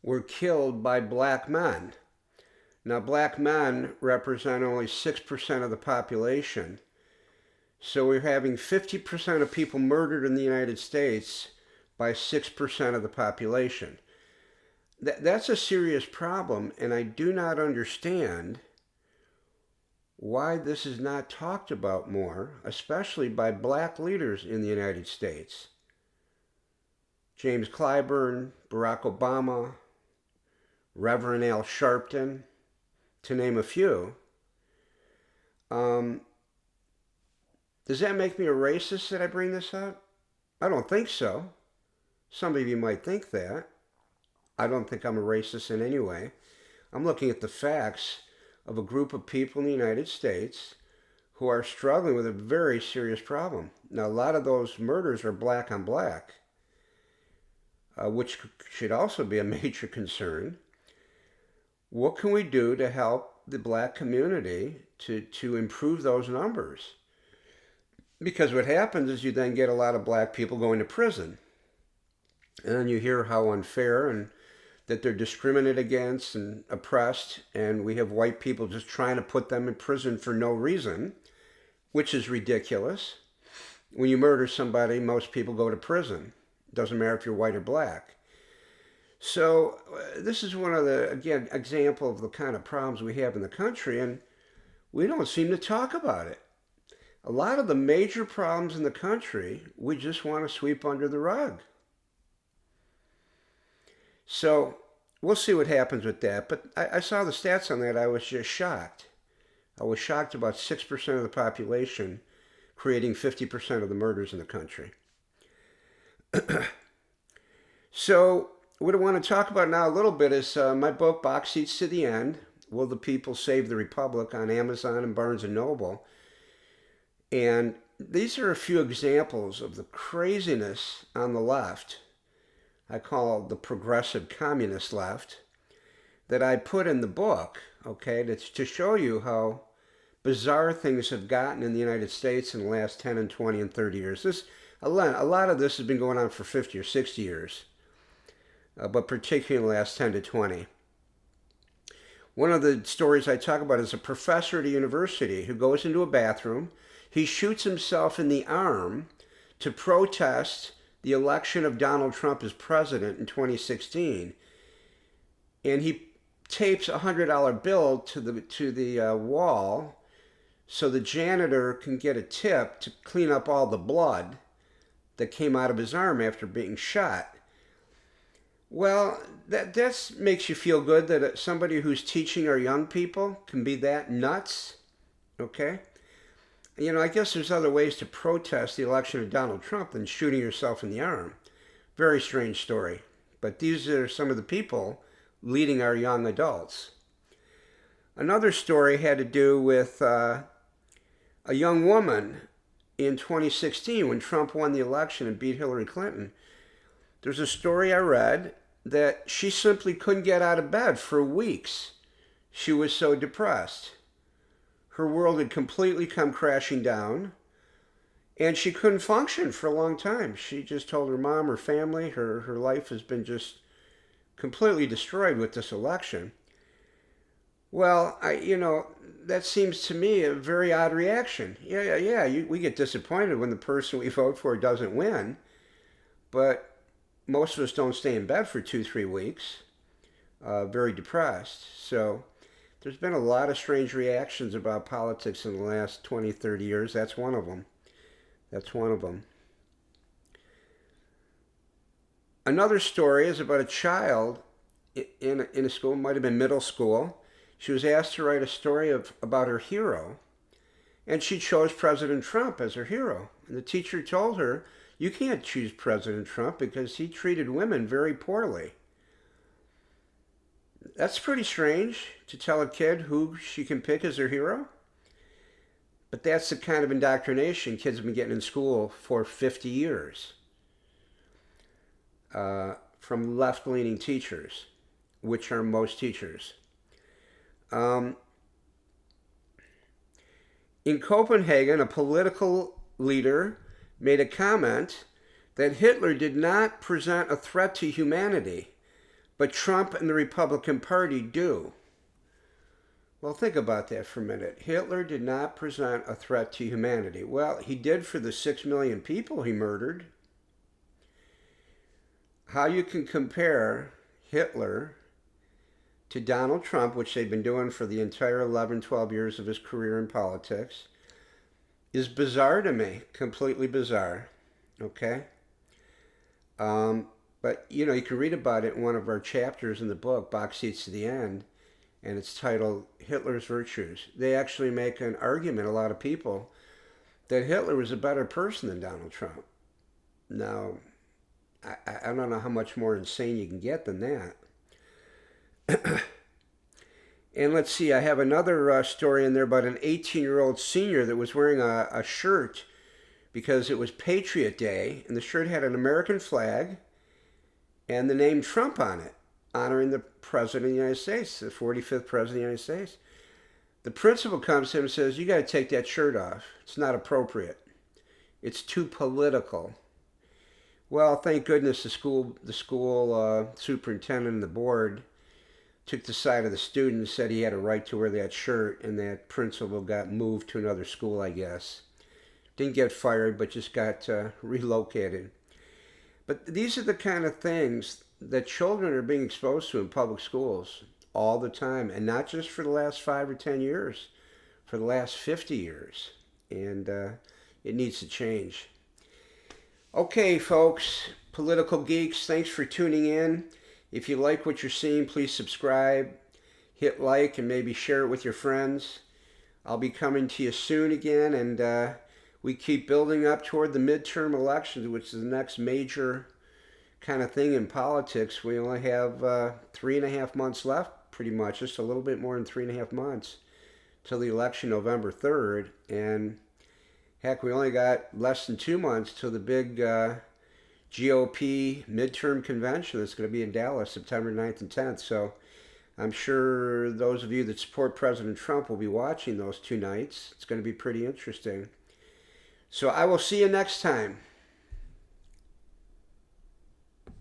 were killed by black men. Now, black men represent only 6% of the population. So we're having 50% of people murdered in the United States by 6% of the population. That's a serious problem, and I do not understand why this is not talked about more, especially by black leaders in the United States. James Clyburn, Barack Obama, Reverend Al Sharpton, to name a few. Um, does that make me a racist that I bring this up? I don't think so. Some of you might think that. I don't think I'm a racist in any way. I'm looking at the facts of a group of people in the United States who are struggling with a very serious problem. Now, a lot of those murders are black on black, which should also be a major concern. What can we do to help the black community to improve those numbers? Because what happens is you then get a lot of black people going to prison. And then you hear how unfair and that they're discriminated against and oppressed, and we have white people just trying to put them in prison for no reason, which is ridiculous. When you murder somebody, most people go to prison. It doesn't matter if you're white or black. So this is one of the, again, example of the kind of problems we have in the country, and we don't seem to talk about it. A lot of the major problems in the country, we just want to sweep under the rug. So we'll see what happens with that. But I saw the stats on that. I was just shocked. I was shocked about 6% of the population creating 50% of the murders in the country. So what I want to talk about now a little bit is my book, Box Seats to the End, Will the People Save the Republic, on Amazon and Barnes & Noble. And these are a few examples of the craziness on the left. I call the progressive communist left, that I put in the book, okay, to show you how bizarre things have gotten in the United States in the last 10 and 20 and 30 years. A lot of this has been going on for 50 or 60 years, but particularly in the last 10 to 20. One of the stories I talk about is a professor at a university who goes into a bathroom. He shoots himself in the arm to protest the election of Donald Trump as president in 2016, and he tapes a $100 bill to the wall so the janitor can get a tip to clean up all the blood that came out of his arm after being shot. Well, that makes you feel good that somebody who's teaching our young people can be that nuts, okay? You know, I guess there's other ways to protest the election of Donald Trump than shooting yourself in the arm. Very strange story. But these are some of the people leading our young adults. Another story had to do with a young woman in 2016 when Trump won the election and beat Hillary Clinton. There's a story I read that she simply couldn't get out of bed for weeks. She was so depressed. Her world had completely come crashing down, and she couldn't function for a long time. She just told her mom, her family, her life has been just completely destroyed with this election. Well, that seems to me a very odd reaction. We get disappointed when the person we vote for doesn't win, but most of us don't stay in bed for 2-3 weeks, very depressed. So there's been a lot of strange reactions about politics in the last 20, 30 years. That's one of them. Another story is about a child in a school, might have been middle school. She was asked to write a story about her hero, and she chose President Trump as her hero. And the teacher told her, you can't choose President Trump because he treated women very poorly. That's pretty strange to tell a kid who she can pick as her hero. But that's the kind of indoctrination kids have been getting in school for 50 years from left-leaning teachers, which are most teachers. In Copenhagen, a political leader made a comment that Hitler did not present a threat to humanity, but Trump and the Republican Party do. Well, think about that for a minute. Hitler did not present a threat to humanity. Well, he did for the 6 million people he murdered. How you can compare Hitler to Donald Trump, which they've been doing for the entire 11, 12 years of his career in politics, is bizarre to me. Completely bizarre. Okay? But, you know, you can read about it in one of our chapters in the book, Box Seats to the End, and it's titled Hitler's Virtues. They actually make an argument, a lot of people, that Hitler was a better person than Donald Trump. Now, I don't know how much more insane you can get than that. And let's see, I have another story in there about an 18-year-old senior that was wearing a shirt because it was Patriot Day, and the shirt had an American flag and the name Trump on it, honoring the President of the United States, the 45th President of the United States. The principal comes to him and says, you got to take that shirt off. It's not appropriate. It's too political. Well, thank goodness the school superintendent and the board took the side of the student and said he had a right to wear that shirt, and that principal got moved to another school, I guess. Didn't get fired, but just got relocated. But these are the kind of things that children are being exposed to in public schools all the time, and not just for the last 5 or 10 years, for the last 50 years. And it needs to change. Okay, folks, political geeks, thanks for tuning in. If you like what you're seeing, please subscribe, hit like, and maybe share it with your friends. I'll be coming to you soon again, and we keep building up toward the midterm elections, which is the next major kind of thing in politics. We only have 3.5 months left, pretty much, just a little bit more than 3.5 months till the election November 3rd. And heck, we only got less than 2 months till the big GOP midterm convention that's going to be in Dallas September 9th and 10th. So I'm sure those of you that support President Trump will be watching those 2 nights. It's going to be pretty interesting. So I will see you next time.